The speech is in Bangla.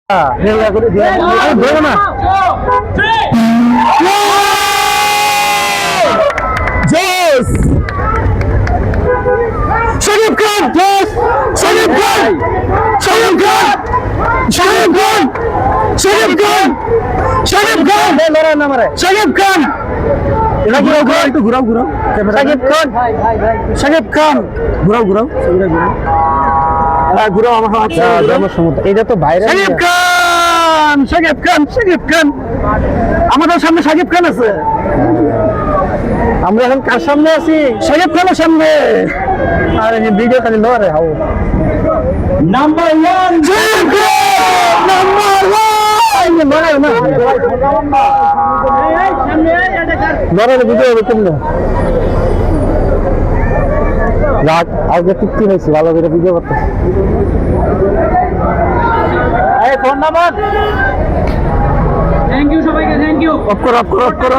শাকিব খান, শাকিব খান, শাকিব খান, শাকিব খান, শাকিব খান, শাকিব খান, শাকিব খান, একটু ঘুরাও ঘুরাও, শাকিব খান, শাকিব খান, ঘুরাও ঘুরাও, ঘুরাও আমার এটা তো বাইরে। শাকিব খান, শাকিব খান, শাকিব খান, আমাদের সামনে শাকিব খান আছে। আমরা এখন কার সামনে আছি? শাকিব খানের সামনে। আরে ভিডিও খালি লরে হাও নাম্বার 1 শাকিব খান, নাম্বার 1 লরে না লরে ভিডিও হবে কেমনে? রাত আগে চুক্তি হয়েছে, ভালো করে ভিডিও করতে। এই ফোন নাম্বার, থ্যাংক ইউ সবাইকে, থ্যাংক ইউ। অফ করো, অফ করো, অফ করো।